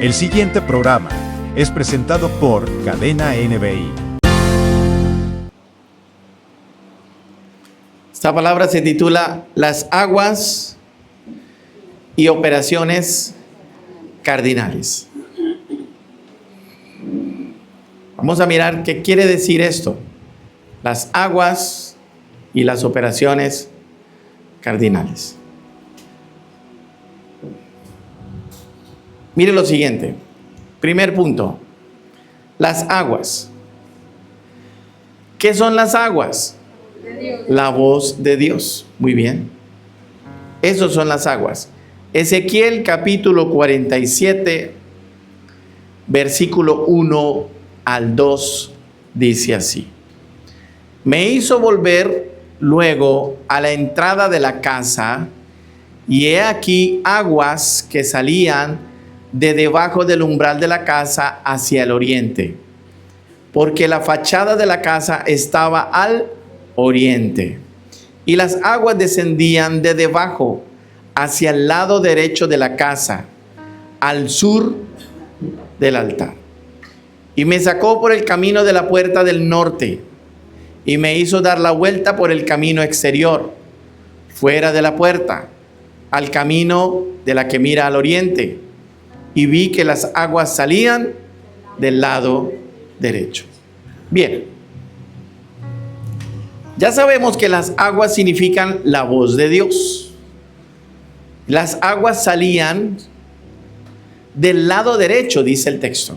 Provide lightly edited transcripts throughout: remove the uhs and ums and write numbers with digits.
El siguiente programa es presentado por Cadena NBI. Esta palabra se titula Las aguas y operaciones cardinales. Vamos a mirar qué quiere decir esto. Las aguas y las operaciones cardinales. Mire lo siguiente. Primer punto. Las aguas. ¿Qué son las aguas? La voz de Dios. Muy bien. Esas son las aguas. Ezequiel capítulo 47, versículo 1 al 2, dice así. Me hizo volver luego a la entrada de la casa, y he aquí aguas que salían de debajo del umbral de la casa hacia el oriente, porque la fachada de la casa estaba al oriente, y las aguas descendían de debajo hacia el lado derecho de la casa, al sur del altar. Y me sacó por el camino de la puerta del norte, y me hizo dar la vuelta por el camino exterior, fuera de la puerta, al camino de la que mira al oriente, y vi que las aguas salían del lado derecho. Bien, ya sabemos que las aguas significan la voz de Dios. Las aguas salían del lado derecho, dice el texto.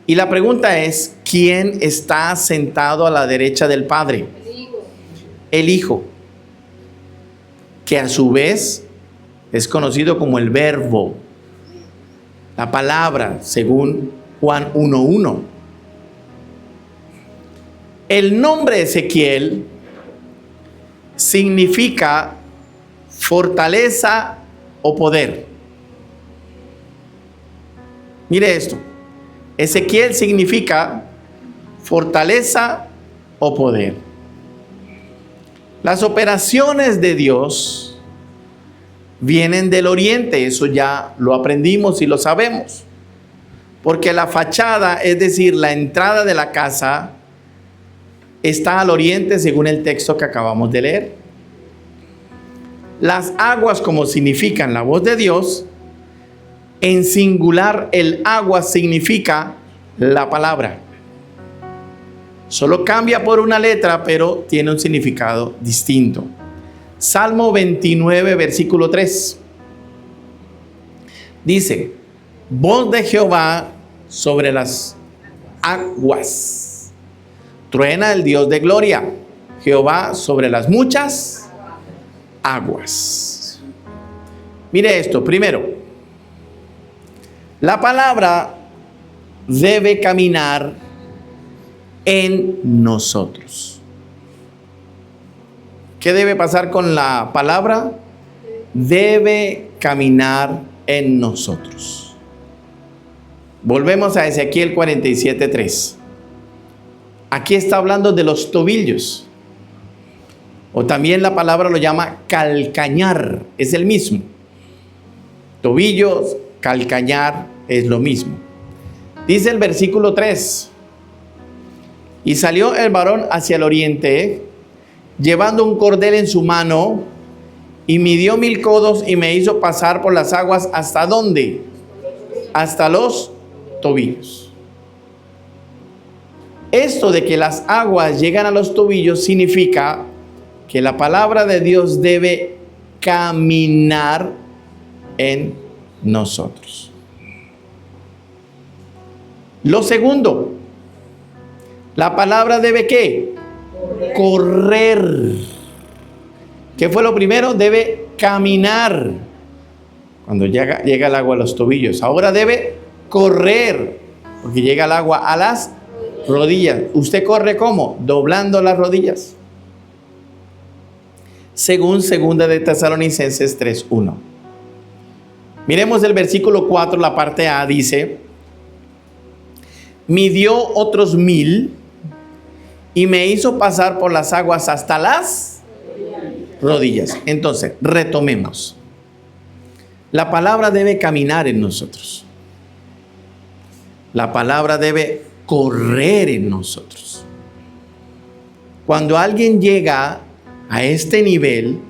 Y la pregunta es, ¿quién está sentado a la derecha del Padre? El Hijo, que a su vez es conocido como el Verbo, la palabra, según Juan 1:1. El nombre Ezequiel significa fortaleza o poder. Mire esto. Ezequiel significa fortaleza o poder. Las operaciones de Dios vienen del oriente, eso ya lo aprendimos y lo sabemos. Porque la fachada, es decir, la entrada de la casa, está al oriente según el texto que acabamos de leer. Las aguas, como significan la voz de Dios, en singular el agua significa la palabra. Solo cambia por una letra, pero tiene un significado distinto. Salmo 29, versículo 3. Dice, voz de Jehová sobre las aguas. Truena el Dios de gloria. Jehová sobre las muchas aguas. Mire esto, primero. La palabra debe caminar en nosotros. ¿Qué debe pasar con la palabra? Debe caminar en nosotros. Volvemos a Ezequiel 47:3. Aquí está hablando de los tobillos. O también la palabra lo llama calcañar. Es el mismo. Tobillos, calcañar es lo mismo. Dice el versículo 3. Y salió el varón hacia el oriente, llevando un cordel en su mano, y midió 1000 codos y me hizo pasar por las aguas. ¿Hasta dónde? Hasta los tobillos. Esto de que las aguas llegan a los tobillos significa que la palabra de Dios debe caminar en nosotros. Lo segundo, la palabra debe ¿qué? Correr. ¿Qué fue lo primero? Debe caminar. Cuando llega el agua a los tobillos. Ahora debe correr, porque llega el agua a las rodillas. ¿Usted corre cómo? Doblando las rodillas. Según 2 de Tesalonicenses 3:1. Miremos el versículo 4, la parte A, dice: midió otros 1000 y me hizo pasar por las aguas hasta las rodillas. Entonces, retomemos. La palabra debe caminar en nosotros. La palabra debe correr en nosotros. Cuando alguien llega a este nivel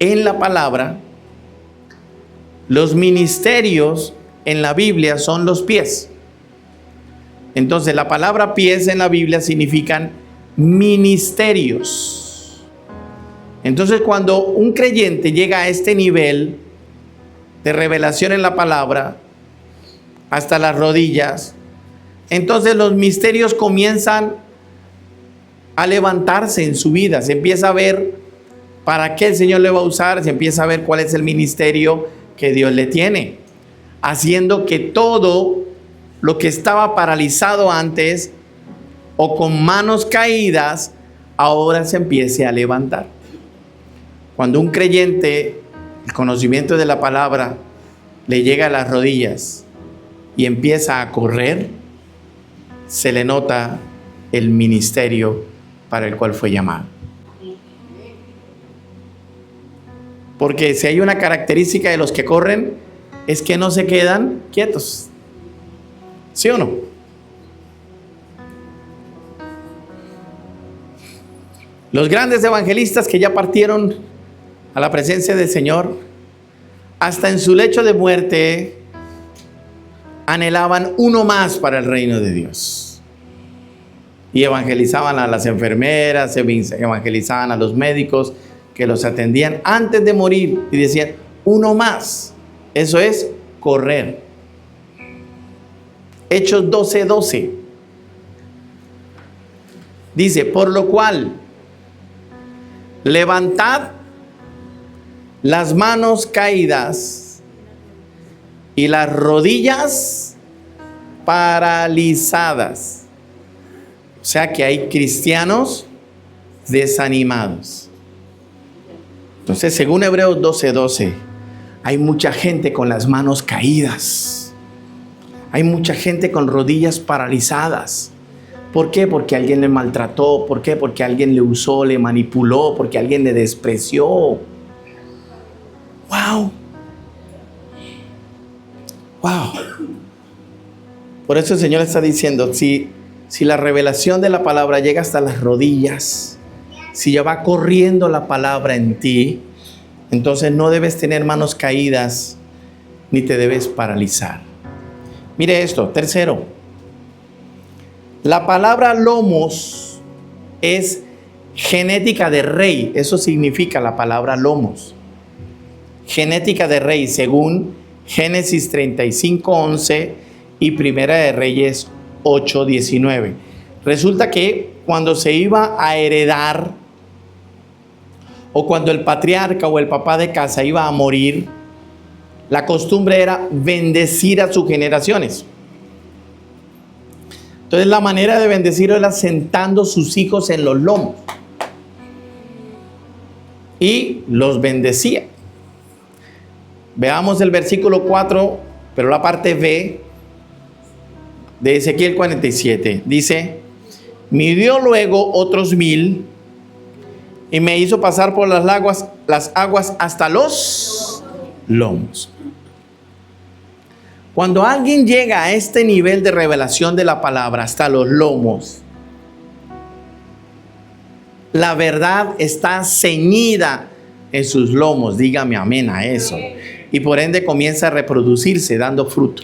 en la palabra, los ministerios en la Biblia son los pies. Entonces la palabra pies en la Biblia significan ministerios. Entonces cuando un creyente llega a este nivel de revelación en la palabra, hasta las rodillas, entonces los misterios comienzan a levantarse en su vida. Se empieza a ver para qué el Señor le va a usar, se empieza a ver cuál es el ministerio que Dios le tiene, haciendo que todo lo que estaba paralizado antes o con manos caídas, ahora se empiece a levantar. Cuando un creyente, el conocimiento de la palabra le llega a las rodillas y empieza a correr, se le nota el ministerio para el cual fue llamado. Porque si hay una característica de los que corren, es que no se quedan quietos. ¿Sí o no? Los grandes evangelistas que ya partieron a la presencia del Señor, hasta en su lecho de muerte, anhelaban uno más para el reino de Dios. Y evangelizaban a las enfermeras, evangelizaban a los médicos que los atendían antes de morir y decían, uno más. Eso es correr. Hechos 12:12. Dice, por lo cual, levantad las manos caídas y las rodillas paralizadas. O sea que hay cristianos desanimados. Entonces, según Hebreos 12:12, hay mucha gente con las manos caídas. Hay mucha gente con rodillas paralizadas. ¿Por qué? Porque alguien le maltrató. ¿Por qué? Porque alguien le usó, le manipuló, porque alguien le despreció. ¡Wow! ¡Wow! Por eso el Señor está diciendo, si la revelación de la palabra llega hasta las rodillas, si ya va corriendo la palabra en ti, entonces no debes tener manos caídas ni te debes paralizar. Mire esto, tercero. La palabra lomos es genética de rey. Eso significa la palabra lomos. Genética de rey, según Génesis 35:11 y Primera de Reyes 8:19. Resulta que cuando se iba a heredar, o cuando el patriarca o el papá de casa iba a morir, la costumbre era bendecir a sus generaciones. Entonces la manera de bendecir era sentando sus hijos en los lomos. Y los bendecía. Veamos el versículo 4, pero la parte B de Ezequiel 47. Dice, midió luego otros 1000 y me hizo pasar por las aguas hasta los lomos. Cuando alguien llega a este nivel de revelación de la palabra hasta los lomos, la verdad está ceñida en sus lomos. Dígame amén a eso. Y por ende comienza a reproducirse dando fruto.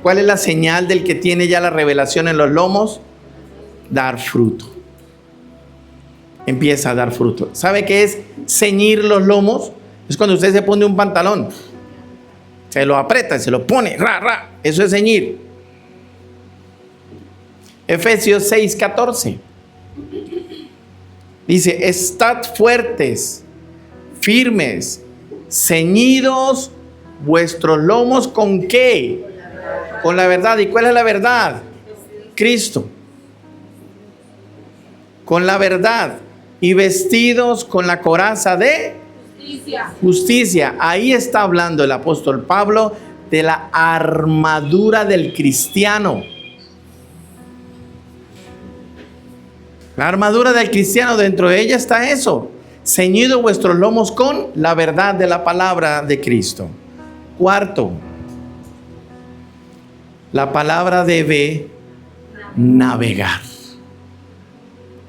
¿Cuál es la señal del que tiene ya la revelación en los lomos? Dar fruto. Empieza a dar fruto. ¿Sabe qué es ceñir los lomos? Es cuando usted se pone un pantalón, se lo aprieta y se lo pone, eso es ceñir. Efesios 6:14 dice, estad fuertes, firmes, ceñidos vuestros lomos, ¿con qué? Con la verdad. ¿Y cuál es la verdad? Cristo. Con la verdad. Y vestidos con la coraza de justicia. Ahí está hablando el apóstol Pablo de la armadura del cristiano. La armadura del cristiano, dentro de ella está eso. Ceñido vuestros lomos con la verdad de la palabra de Cristo. Cuarto, la palabra debe navegar.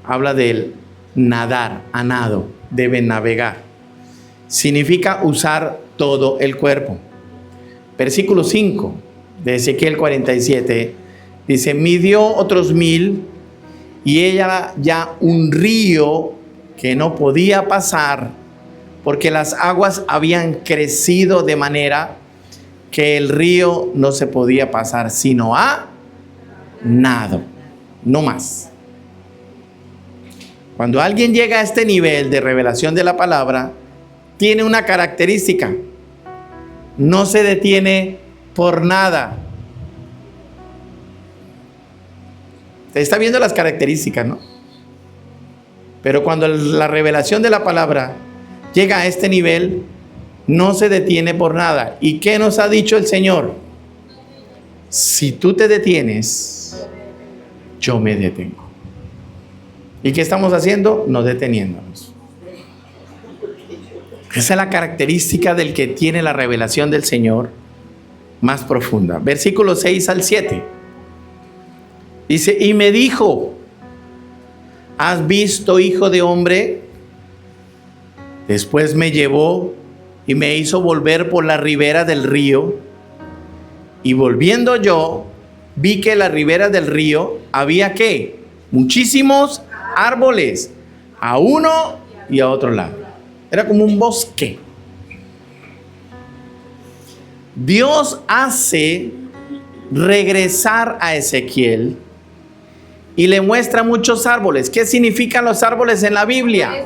Habla del nadar, a nado, debe navegar. Significa usar todo el cuerpo. Versículo 5 de Ezequiel 47 dice: midió otros 1000 y ella ya un río que no podía pasar porque las aguas habían crecido de manera que el río no se podía pasar sino a nado, no más. Cuando alguien llega a este nivel de revelación de la palabra, tiene una característica: no se detiene por nada. Usted está viendo las características, ¿no? Pero cuando la revelación de la palabra llega a este nivel, no se detiene por nada. ¿Y qué nos ha dicho el Señor? Si tú te detienes, yo me detengo. ¿Y qué estamos haciendo? No deteniéndonos. Esa es la característica del que tiene la revelación del Señor más profunda. Versículos 6 al 7. Dice: y me dijo: ¿has visto, hijo de hombre? Después me llevó y me hizo volver por la ribera del río. Y volviendo yo, vi que en la ribera del río había ¿qué? Muchísimos árboles, a uno y a otro lado. Era como un bosque. Dios hace regresar a Ezequiel y le muestra muchos árboles. ¿Qué significan los árboles en la Biblia?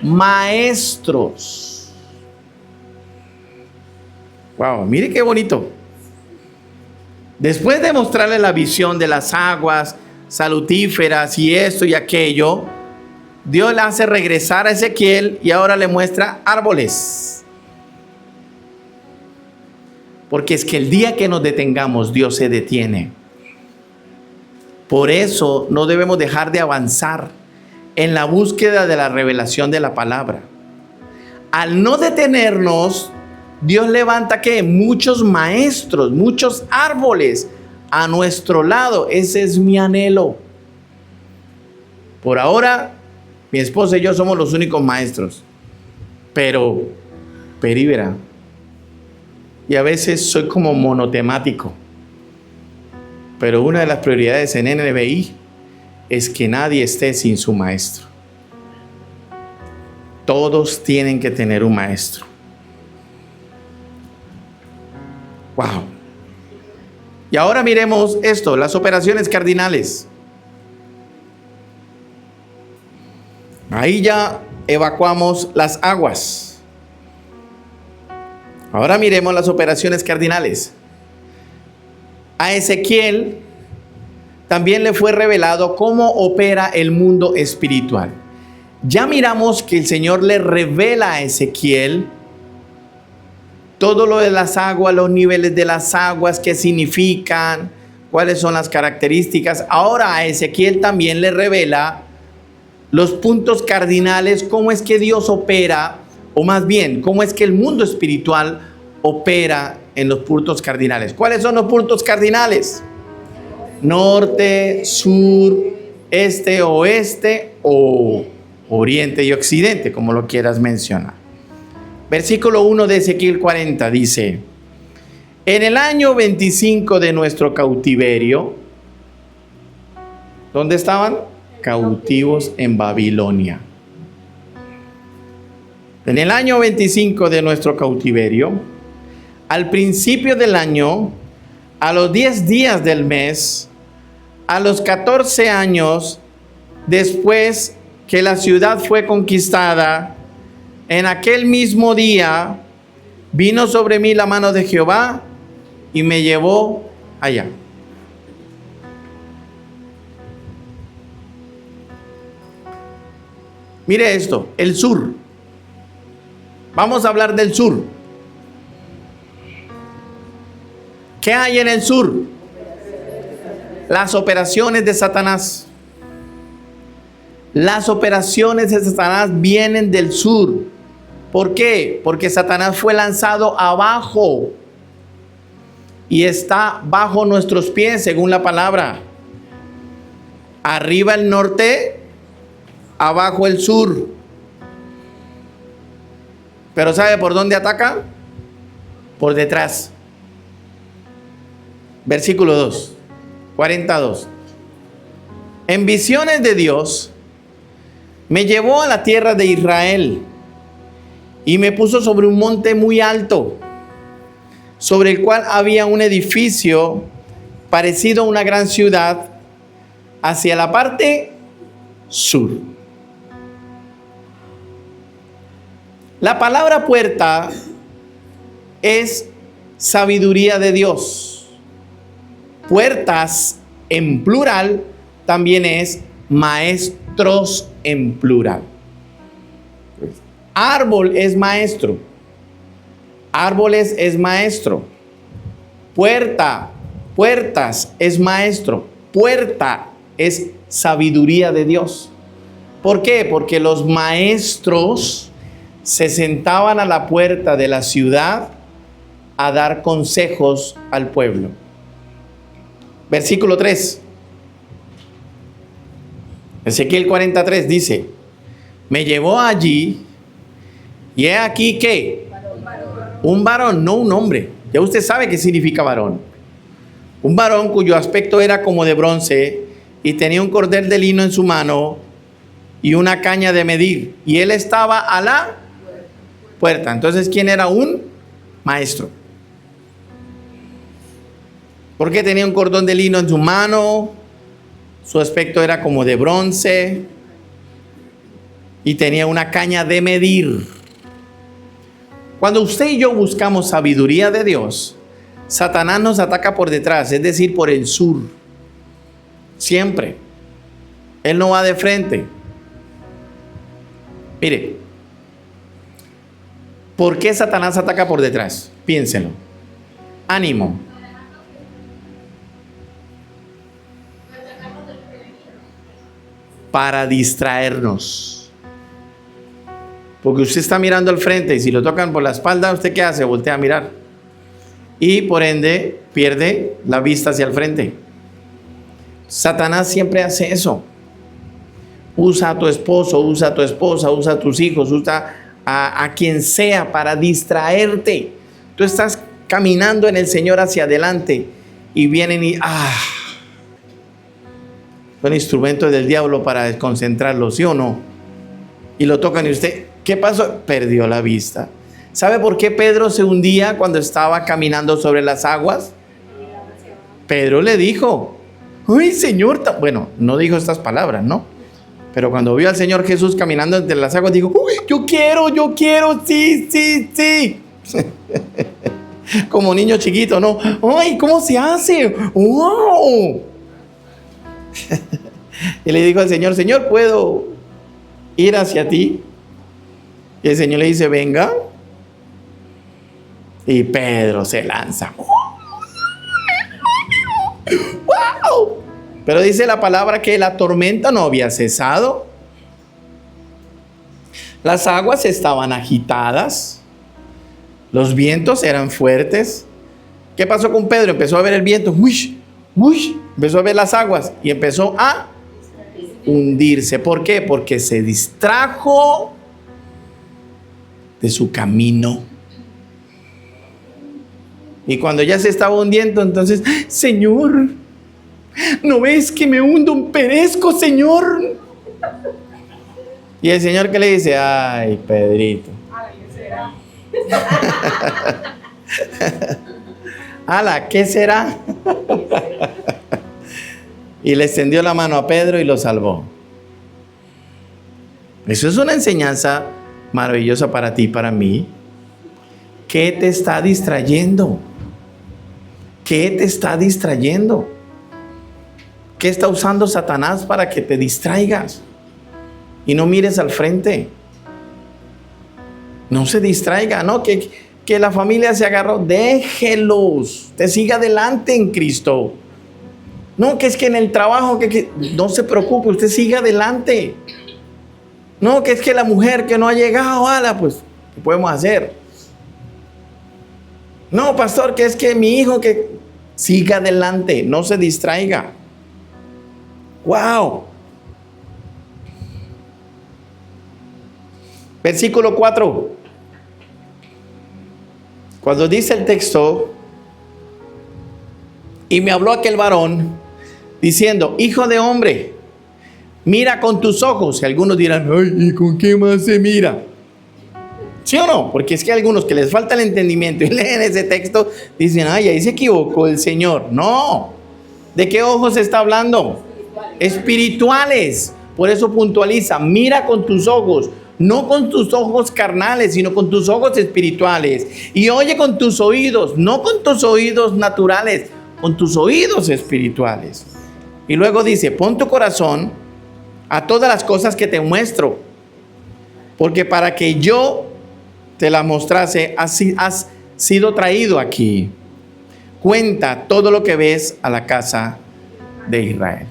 Maestros. Wow, mire qué bonito. Después de mostrarle la visión de las aguas salutíferas y esto y aquello, Dios le hace regresar a Ezequiel y ahora le muestra árboles. Porque es que el día que nos detengamos, Dios se detiene. Por eso no debemos dejar de avanzar en la búsqueda de la revelación de la palabra. Al no detenernos, Dios levanta ¿qué? Muchos maestros, muchos árboles a nuestro lado. Ese es mi anhelo. Por ahora, mi esposa y yo somos los únicos maestros. Pero, verá, y a veces soy como monotemático. Pero una de las prioridades en NBI es que nadie esté sin su maestro. Todos tienen que tener un maestro. Wow. Y ahora miremos esto, las operaciones cardinales. Ahí ya evacuamos las aguas. Ahora miremos las operaciones cardinales. A Ezequiel también le fue revelado cómo opera el mundo espiritual. Ya miramos que el Señor le revela a Ezequiel todo lo de las aguas, los niveles de las aguas, qué significan, cuáles son las características. Ahora a Ezequiel también le revela los puntos cardinales, cómo es que Dios opera, o más bien, cómo es que el mundo espiritual opera en los puntos cardinales. ¿Cuáles son los puntos cardinales? Norte, sur, este, oeste o oriente y occidente, como lo quieras mencionar. Versículo 1 de Ezequiel 40 dice: en el año 25 de nuestro cautiverio, ¿dónde estaban? Cautivos en Babilonia. En el año 25 de nuestro cautiverio, al principio del año, a los 10 días del mes, a los 14 años, después que la ciudad fue conquistada, en aquel mismo día vino sobre mí la mano de Jehová y me llevó allá. Mire esto, el sur. Vamos a hablar del sur. ¿Qué hay en el sur? Las operaciones de Satanás. Las operaciones de Satanás vienen del sur. ¿Por qué? Porque Satanás fue lanzado abajo y está bajo nuestros pies, según la palabra. Arriba el norte, abajo el sur. Pero ¿sabe por dónde ataca? Por detrás. Versículo 2, 42. En visiones de Dios, me llevó a la tierra de Israel y me puso sobre un monte muy alto, sobre el cual había un edificio parecido a una gran ciudad, hacia la parte sur. La palabra puerta es sabiduría de Dios. Puertas en plural también es maestros en plural. Árbol es maestro. Árboles es maestro. Puerta, puertas es maestro. Puerta es sabiduría de Dios. ¿Por qué? Porque los maestros se sentaban a la puerta de la ciudad a dar consejos al pueblo. Versículo 3. Ezequiel 43 dice: me llevó allí y he aquí que un varón, no un hombre. Ya usted sabe qué significa varón. Un varón cuyo aspecto era como de bronce y tenía un cordel de lino en su mano y una caña de medir. Y él estaba a la puerta. Entonces, ¿quién era? Un maestro. Porque tenía un cordón de lino en su mano, su aspecto era como de bronce y tenía una caña de medir. Cuando usted y yo buscamos sabiduría de Dios, Satanás nos ataca por detrás, es decir, por el sur. Siempre. Él no va de frente. Mire, ¿por qué Satanás ataca por detrás? Piénselo. Ánimo. Para distraernos. Porque usted está mirando al frente y si lo tocan por la espalda, ¿usted qué hace? Voltea a mirar. Y por ende pierde la vista hacia el frente. Satanás siempre hace eso. Usa a tu esposo, usa a tu esposa, usa a tus hijos, usa a quien sea para distraerte. Tú estás caminando en el Señor hacia adelante y vienen y son instrumentos del diablo para desconcentrarlo, ¿sí o no? Y lo tocan y usted, ¿qué pasó? Perdió la vista. ¿Sabe por qué Pedro se hundía cuando estaba caminando sobre las aguas? Pedro le dijo: ¡ay, Señor! Bueno, no dijo estas palabras, ¿no? Pero cuando vio al Señor Jesús caminando entre las aguas, dijo: ¡uy, yo quiero, sí! Como niño chiquito, ¿no? ¡Ay, cómo se hace! ¡Wow! Y le dijo al Señor: Señor, ¿puedo ir hacia ti? Y el Señor le dice: venga. Y Pedro se lanza. ¡Wow! Pero dice la palabra que la tormenta no había cesado. Las aguas estaban agitadas. Los vientos eran fuertes. ¿Qué pasó con Pedro? Empezó a ver el viento. ¡Uy! Empezó a ver las aguas y empezó a hundirse. ¿Por qué? Porque se distrajo de su camino. Y cuando ya se estaba hundiendo, entonces: Señor, ¿no ves que me hundo, perezco, Señor? Y el Señor, ¿qué le dice? Ay, Pedrito. Ala, ¿qué será? Y le extendió la mano a Pedro y lo salvó. Eso es una enseñanza maravillosa para ti y para mí. ¿Qué te está distrayendo? ¿Qué te está distrayendo? ¿Qué está usando Satanás para que te distraigas y no mires al frente? No se distraiga, ¿no? Que la familia se agarró. Déjelos. Te siga adelante en Cristo. No, que es que en el trabajo, no se preocupe, usted siga adelante. No, que es que la mujer que no ha llegado, pues, ¿qué podemos hacer? No, pastor, que es que mi hijo, que Siga adelante, no se distraiga. ¡Wow! Versículo 4. Cuando dice el texto, y me habló aquel varón diciendo: hijo de hombre, mira con tus ojos. Y algunos dirán: ay, ¿y con qué más se mira? ¿Sí o no? Porque es que hay algunos que les falta el entendimiento y leen ese texto, dicen: ay, ahí se equivocó el Señor. No. ¿De qué ojos está hablando? Espirituales. Por eso puntualiza: mira con tus ojos. No con tus ojos carnales, sino con tus ojos espirituales. Y oye con tus oídos, no con tus oídos naturales, con tus oídos espirituales. Y luego dice: pon tu corazón a todas las cosas que te muestro, porque para que yo te la mostrase, has sido traído aquí. Cuenta todo lo que ves a la casa de Israel.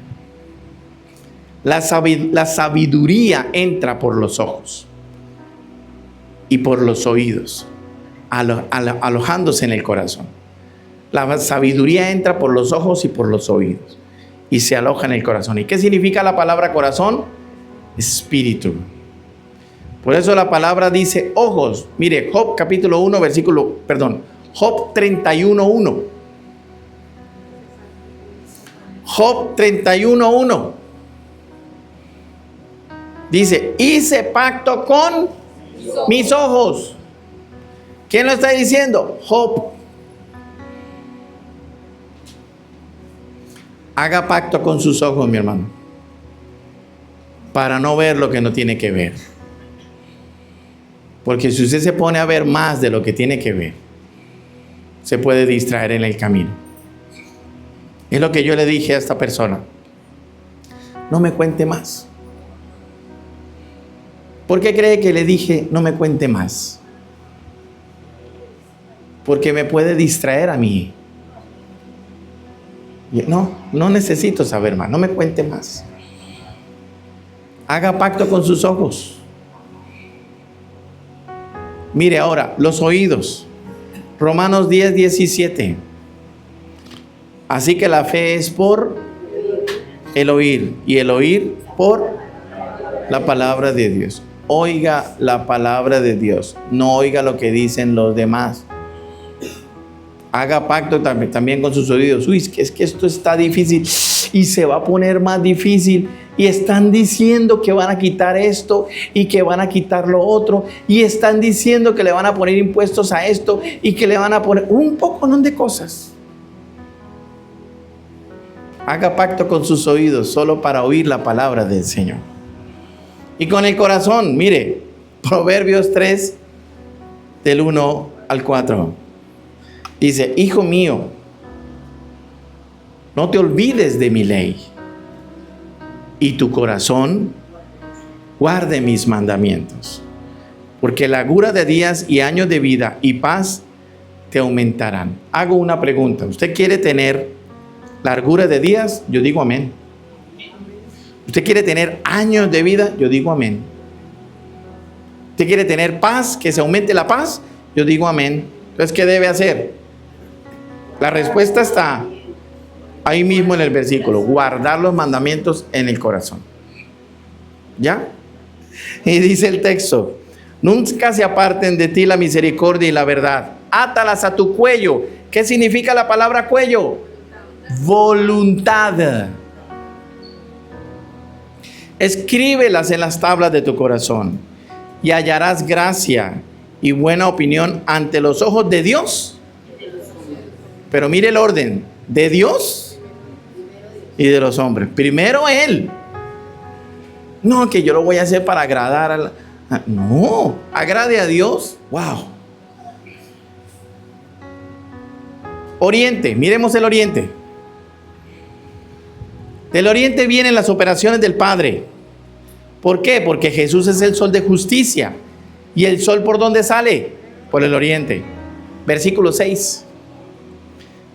La sabiduría entra por los ojos y por los oídos, alojándose en el corazón. La sabiduría entra por los ojos y por los oídos y se aloja en el corazón. ¿Y qué significa la palabra corazón? Espíritu. Por eso la palabra dice ojos. Mire, Job capítulo 1, Job 31:1. Job 31:1. Dice: hice pacto con mis ojos. ¿Quién lo está diciendo? Job. Haga pacto con sus ojos, mi hermano, para no ver lo que no tiene que ver. Porque si usted se pone a ver más de lo que tiene que ver, se puede distraer en el camino. Es lo que yo le dije a esta persona: no me cuente más. ¿Por qué cree que le dije no me cuente más? Porque me puede distraer a mí. No necesito saber más, no me cuente más. Haga pacto con sus ojos. Mire ahora, los oídos. Romanos 10:17. Así que la fe es por el oír, y el oír por la palabra de Dios. Oiga la palabra de Dios, no oiga lo que dicen los demás. Haga pacto también con sus oídos. Uy, es que esto está difícil y se va a poner más difícil. Y están diciendo que van a quitar esto y que van a quitar lo otro. Y están diciendo que le van a poner impuestos a esto y que le van a poner un poco de cosas. Haga pacto con sus oídos solo para oír la palabra del Señor. Y con el corazón, mire, Proverbios 3, del 1 al 4. Dice: hijo mío, no te olvides de mi ley, y tu corazón guarde mis mandamientos, porque largura de días y años de vida y paz te aumentarán. Hago una pregunta: ¿usted quiere tener largura de días? Yo digo amén. ¿Usted quiere tener años de vida? Yo digo amén. ¿Usted quiere tener paz, que se aumente la paz? Yo digo amén. Entonces, ¿qué debe hacer? La respuesta está ahí mismo en el versículo: guardar los mandamientos en el corazón. ¿Ya? Y dice el texto: nunca se aparten de ti la misericordia y la verdad. Átalas a tu cuello. ¿Qué significa la palabra cuello? Voluntad. Escríbelas en las tablas de tu corazón, y hallarás gracia y buena opinión ante los ojos de Dios. Pero mire el orden: de Dios y de los hombres. Primero Él. No, que yo lo voy a hacer para agradar a no, agrade a Dios. Wow. Oriente, miremos el oriente. Del oriente vienen las operaciones del Padre. ¿Por qué? Porque Jesús es el sol de justicia. ¿Y el sol por dónde sale? Por el oriente. Versículo 6.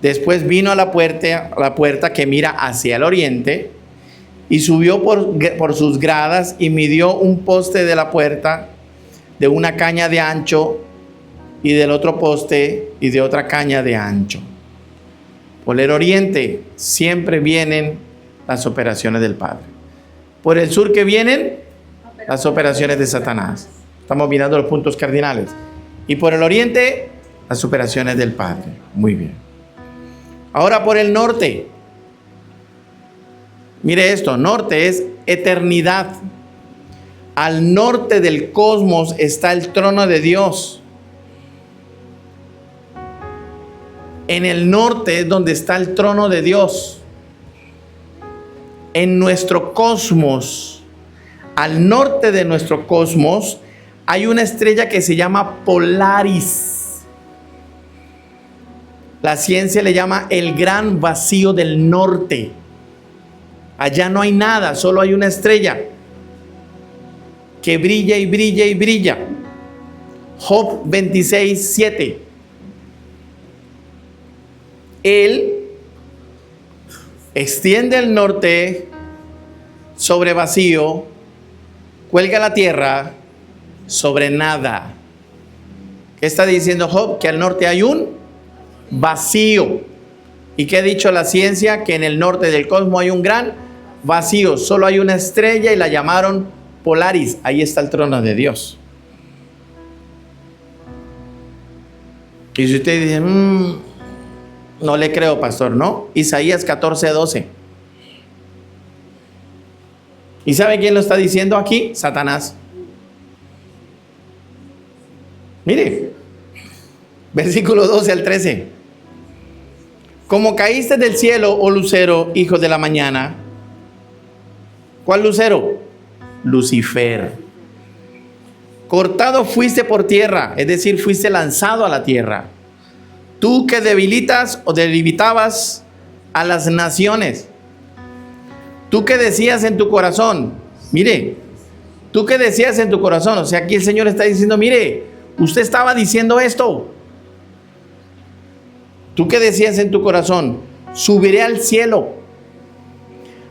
Después vino a la puerta que mira hacia el oriente, y subió por sus gradas y midió un poste de la puerta de una caña de ancho, y del otro poste y de otra caña de ancho. Por el oriente siempre vienen las operaciones del Padre. Por el sur, ¿qué vienen? Las operaciones de Satanás. Estamos mirando los puntos cardinales. Y por el oriente, las operaciones del Padre. Muy bien. Ahora por el norte. Mire esto, norte es eternidad. Al norte del cosmos está el trono de Dios. En el norte es donde está el trono de Dios. En nuestro cosmos, al norte de nuestro cosmos, hay una estrella que se llama Polaris. La ciencia le llama el gran vacío del norte. Allá no hay nada, solo hay una estrella que brilla y brilla y brilla. Job 26:7. Él extiende el norte sobre vacío, cuelga la tierra sobre nada. ¿Qué está diciendo Job? Que al norte hay un vacío. ¿Y qué ha dicho la ciencia? Que en el norte del cosmos hay un gran vacío. Solo hay una estrella y la llamaron Polaris. Ahí está el trono de Dios. Y si usted dice, no le creo, pastor, ¿no? Isaías 14:12. ¿Y sabe quién lo está diciendo aquí? Satanás. Mire, versículo 12 al 13. Como caíste del cielo, oh lucero, hijo de la mañana. ¿Cuál lucero? Lucifer. Cortado fuiste por tierra, es decir, fuiste lanzado a la tierra. Tú que debilitas o debilitabas a las naciones. Tú que decías en tu corazón, mire, tú que decías en tu corazón, o sea, aquí el Señor está diciendo, mire, usted estaba diciendo esto. Tú que decías en tu corazón, subiré al cielo,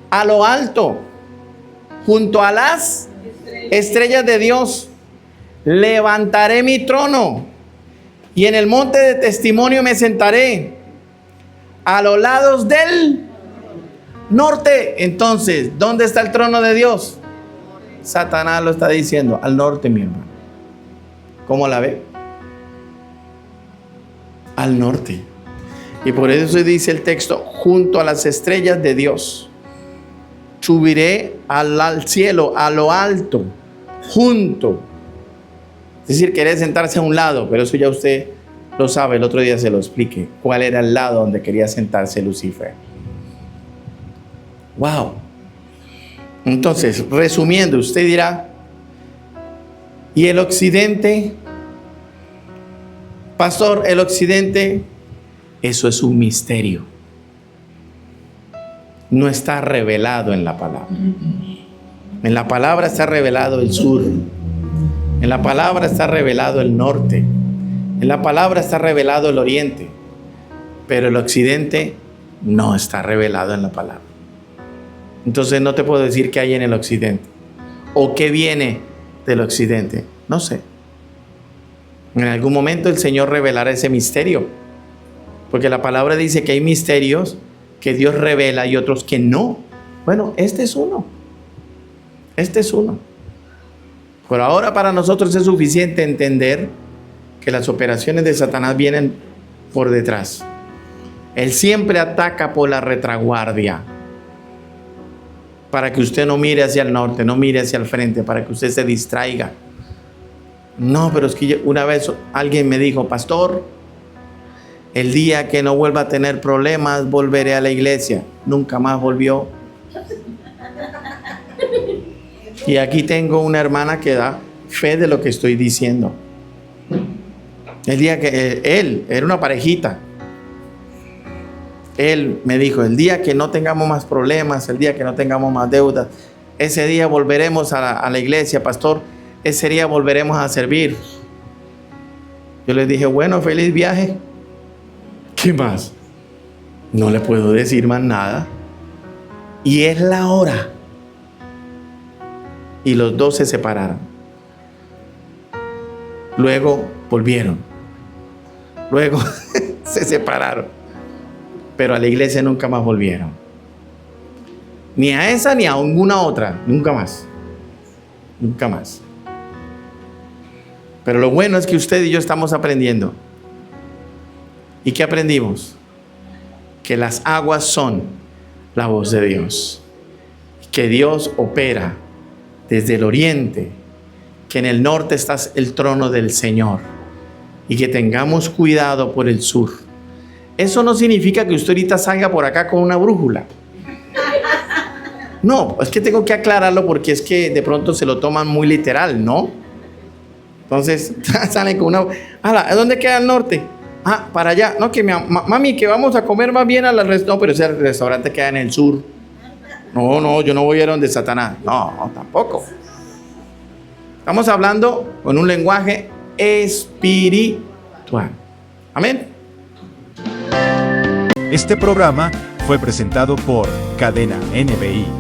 a lo alto, junto a las estrellas de Dios, levantaré mi trono y en el monte de testimonio me sentaré a los lados del norte. Entonces, ¿dónde está el trono de Dios? Satanás lo está diciendo, al norte, mi hermano. ¿Cómo la ve? Al norte. Y por eso dice el texto, junto a las estrellas de Dios. Subiré al cielo, a lo alto, junto. Es decir, quería sentarse a un lado, pero eso ya usted lo sabe, el otro día se lo expliqué. ¿Cuál era el lado donde quería sentarse Lucifer? Wow. Entonces, resumiendo, usted dirá, ¿y el occidente? Pastor, el occidente, eso es un misterio. No está revelado en la palabra. En la palabra está revelado el sur. En la palabra está revelado el norte. En la palabra está revelado el oriente. Pero el occidente no está revelado en la palabra. Entonces no te puedo decir qué hay en el occidente. O qué viene del occidente. No sé. En algún momento el Señor revelará ese misterio. Porque la palabra dice que hay misterios que Dios revela y otros que no. Bueno, este es uno. Este es uno. Por ahora para nosotros es suficiente entender que las operaciones de Satanás vienen por detrás. Él siempre ataca por la retaguardia. Para que usted no mire hacia el norte, no mire hacia el frente, para que usted se distraiga. No, pero es que una vez alguien me dijo, pastor, el día que no vuelva a tener problemas, volveré a la iglesia. Nunca más volvió. Y aquí tengo una hermana que da fe de lo que estoy diciendo. El día que él era una parejita, él me dijo, el día que no tengamos más problemas, el día que no tengamos más deudas, ese día volveremos a la iglesia, pastor, ese día volveremos a servir. Yo les dije, bueno, feliz viaje. ¿Qué más? No le puedo decir más nada. Y es la hora. Y los dos se separaron. Luego volvieron. Luego se separaron. pero a la iglesia nunca más volvieron. Ni a esa ni a ninguna otra, nunca más. Nunca más. Pero lo bueno es que usted y yo estamos aprendiendo. ¿Y qué aprendimos? Que las aguas son la voz de Dios. Que Dios opera desde el oriente. Que en el norte está el trono del Señor. Y que tengamos cuidado por el sur. Eso no significa que usted ahorita salga por acá con una brújula. No, es que tengo que aclararlo porque es que de pronto se lo toman muy literal, ¿no? Entonces salen con una... ¿A dónde queda el norte? Ah, para allá. No, que mami, que vamos a comer más bien a la restaurante. No, pero ese restaurante queda en el sur. No, yo no voy a ir donde Satanás. No, tampoco. Estamos hablando con un lenguaje espiritual. Amén. Este programa fue presentado por Cadena NBI.